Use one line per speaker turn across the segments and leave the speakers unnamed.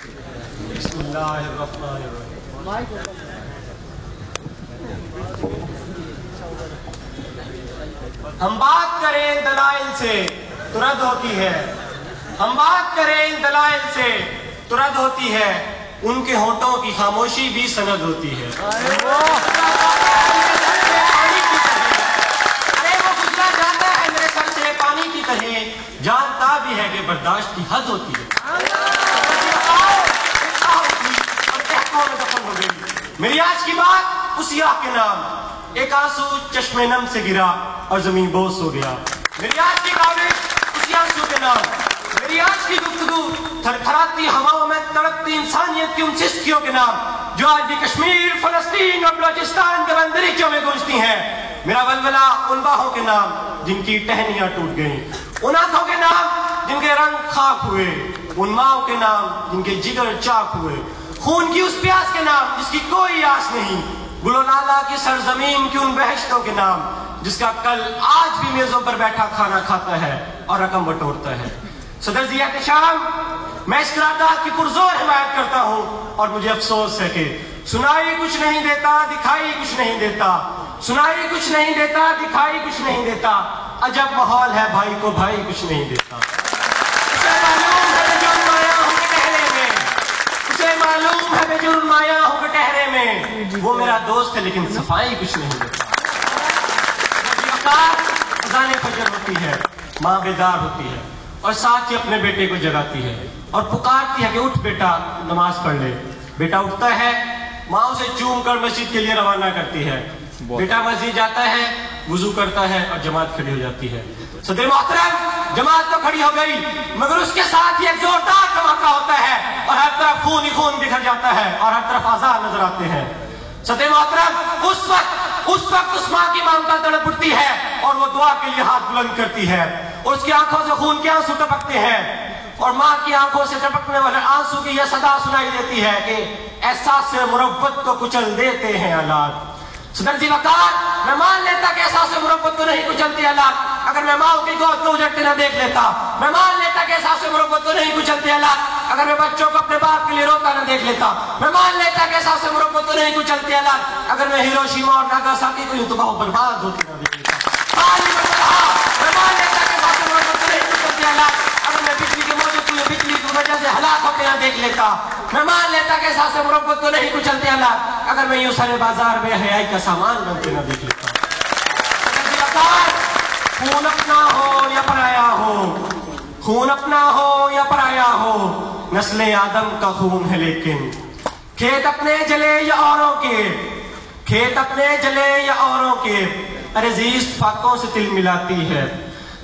بسم اللہ الرحمن الرحیم۔ ہم بات کریں دلائل سے تو رد ہوتی ہے، ہم بات کریں دلائل سے تو رد ہوتی ہے، ان کے ہونٹوں کی خاموشی بھی سند ہوتی ہے۔ ارے وہ گزرا جاتا ہے میرے سر سے پانی کی طرح، جانتا بھی ہے کہ برداشت کی حد ہوتی ہے۔ میری آج کی بات اسی آپ کے نام، ایک آنسو چشم نم سے گرا اور زمین بوس ہو گیا۔ میری آج کی کاوش اسی آنسو کے نام، میری آج کی گفتگو تھر تھراتی ہواؤں میں تڑپتی انسانیت کی ان چسکیوں کے نام جو آج بھی کشمیر، فلسطین اور بلوچستان کے بندریچوں میں گونجتی ہیں۔ میرا ولولہ ان باہوں کے نام جن کی ٹہنیاں ٹوٹ گئیں، ان آنکھوں کے نام جن کے رنگ خاک ہوئے، ان ماؤں کے نام جن کے جگر چاک ہوئے، خون کی اس پیاس کے نام جس کی کوئی آس نہیں، گل و نالا کی سرزمین کی ان بہشتوں کے نام جس کا کل آج بھی میزوں پر بیٹھا کھانا کھاتا ہے اور رقم بٹورتا ہے۔ صدر ضیاء احتشام، میں اس قرارداد کی پرزور حمایت کرتا ہوں اور مجھے افسوس ہے کہ سنائی کچھ نہیں دیتا، دکھائی کچھ نہیں دیتا، سنائی کچھ نہیں دیتا، دکھائی کچھ نہیں دیتا، عجب ماحول ہے بھائی کو بھائی کچھ نہیں دیتا۔ معلوم ہے بے جرم آیا ہوں کٹہرے میں، وہ میرا دوست ہے لیکن صفائی کچھ نہیں دیتا۔ اذان فجر ہوتی ہے، ماں بیدار ہوتی ہے اور ساتھ ہی اپنے بیٹے کو جگاتی ہے اور پکارتی ہے کہ اٹھ بیٹا نماز پڑھ لے۔ بیٹا اٹھتا ہے، ماں اسے چوم کر مسجد کے لیے روانہ کرتی ہے۔ بیٹا مسجد جاتا ہے، وضو کرتا ہے اور جماعت کھڑی ہو جاتی ہے۔ صدر محترم، جماعت تو کھڑی ہو گئی مگر اس کے ساتھ ہی ایک زوردار دھماکہ ہوتا ہے اور ہر طرف خون ہی خون بکھر جاتا ہے اور ہر طرف آزار نظر آتے ہیں۔ صدر محترم، اس وقت اس ماں کی مامتا تڑپ اٹھتی ہے اور وہ دعا کے لیے ہاتھ بلند کرتی ہے اور اس کی آنکھوں سے خون کے آنسو ٹپکتے ہیں اور ماں کی آنکھوں سے ٹپکنے والے آنسو کی یہ صدا سنائی دیتی ہے کہ احساس مروت کو کچل دیتے ہیں حالات۔ صدر جی وقار، میں مان لیتا کہ احساس مروت کو نہیں کچلتے حالات اگر میں ماں کی گود کو اجڑتے نہ دیکھ لیتا، میں مان لیتا کہ احساس مروت کو نہیں کچلتے حالات اگر میں بچوں کو اپنے باپ کے لیے روتا نہ دیکھ لیتا، میں مان لیتا کہ احساس مروت کو نہیں کچلتے حالات اگر میں ہیروشیما اور ناگاساکی کو یوں تباہ و برباد ہوتے نہ دیکھ لیتا، میں مان لیتا کہ احساس مروت کو نہیں کچلتے حالات اگر میں بجلی کے موجود بجلی کی وجہ سے ہلاک ہوتے نہ دیکھ لیتا، میں مان لیتا کہ احساس مروت کو نہیں کچلتے حالات اگر میں یوں سارے بازار میں حیائی کا سامان بنتے نہ دیکھ لیتا۔ خون اپنا ہو یا پرایا ہو، خون اپنا ہو یا پرایا ہو، نسل آدم کا خون ہے لیکن کھیت اپنے جلے یا اوروں کے، کھیت اپنے جلے یا اوروں کے، ارے زیست فاقوں سے تل ملاتی ہے۔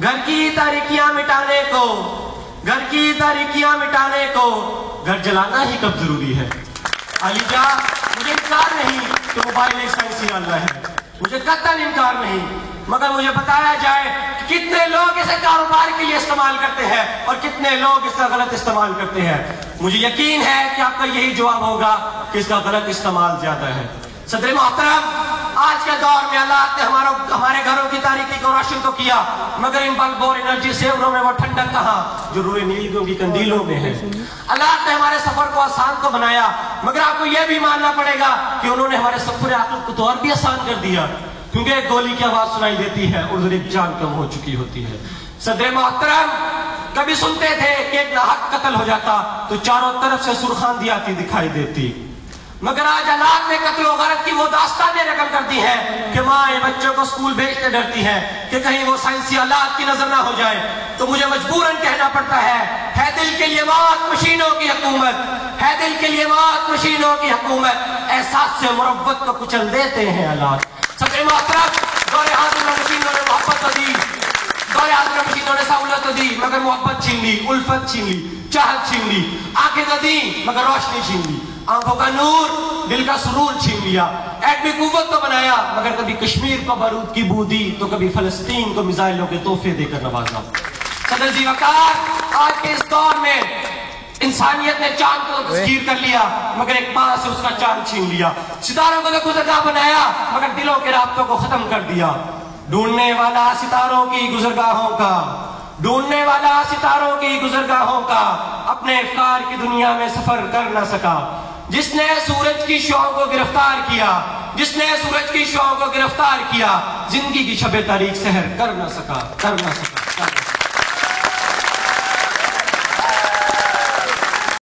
گھر کی تاریکیاں مٹانے کو، گھر کی تاریکیاں مٹانے کو گھر جلانا ہی کب ضروری ہے۔ علی جا، مجھے انکار نہیں کہ موبائل ایک سائنسی آلہ ہے، مجھے قطعاً انکار نہیں، مگر مجھے بتایا جائے کہ کتنے لوگ اسے کاروبار کے لیے استعمال کرتے ہیں اور کتنے لوگ اس کا غلط استعمال کرتے ہیں۔ مجھے یقین ہے کہ آپ کا یہی جواب ہوگا کہ اس کا غلط استعمال زیادہ ہے۔ صدر محترم، آج کے دور میں اللہ نے ہمارے گھروں کی تاریکی کو روشن تو کیا مگر ان بلب اور انرجی سے انہوں نے وہ ٹھنڈک کہاں جو روئے نیلگوں کی کندیلوں میں ہے۔ اللہ نے ہمارے سفر کو آسان تو بنایا مگر آپ کو یہ بھی ماننا پڑے گا کہ انہوں نے ہمارے سفر عقل کو تو اور بھی آسان کر دیا کیونکہ ایک گولی کی آواز سنائی دیتی ہے اور ادھر ایک جان کم ہو چکی ہوتی ہے۔ صدر محترم، کبھی سنتے تھے کہ ایک ناحق قتل ہو جاتا تو چاروں طرف سے سرخاندی آتی دکھائی دیتی، مگر آج حالات میں قتل و غارت کی وہ داستانیں رقم کرتی ہیں کہ ماں بچوں کو اسکول بھیجتے ڈرتی ہیں کہ کہیں وہ سائنسی آلات کی نظر نہ ہو جائے، تو مجھے مجبوراً کہنا پڑتا ہے دل کے لیے موت مشینوں کی حکومت، ہے دل کے لیے موت مشینوں کی حکومت، احساس سے مروت کو کچل دیتے ہیں حالات۔ صدر محترم، دور حاضر میں مشینوں نے محبت تو دی، دور حاضر میں مشینوں نے سہولت تو دی مگر محبت چھین لی، الفت چھین لی، چاہت چھین لی، آنکھیں تو دی مگر روشنی چھین لی، آنکھوں کا نور دل کا سرور چھین لیا، ایٹمی قوت تو بنایا مگر کبھی کشمیر کو بارود کی بو دی تو کبھی فلسطین کو میزائلوں کے تحفے دے کر نوازا۔ صدر جی وقار، آج کے اس دور میں انسانیت نے چاند کو تسخیر کر لیا مگر ایک ماں سے اس کا چاند چھین لیا، ستاروں کو تو گزرگاہ بنایا مگر دلوں کے رابطوں کو ختم کر دیا۔ ڈھونڈنے والا ستاروں کی گزرگاہوں کا، ڈھونڈنے والا ستاروں کی گزرگاہوں کا اپنے افکار کی دنیا میں سفر کر نہ سکا. جس نے سورج کی شعاؤں کو گرفتار کیا، جس نے سورج کی شعاؤں کو گرفتار کیا، زندگی کی شب تاریک سحر کر نہ سکا.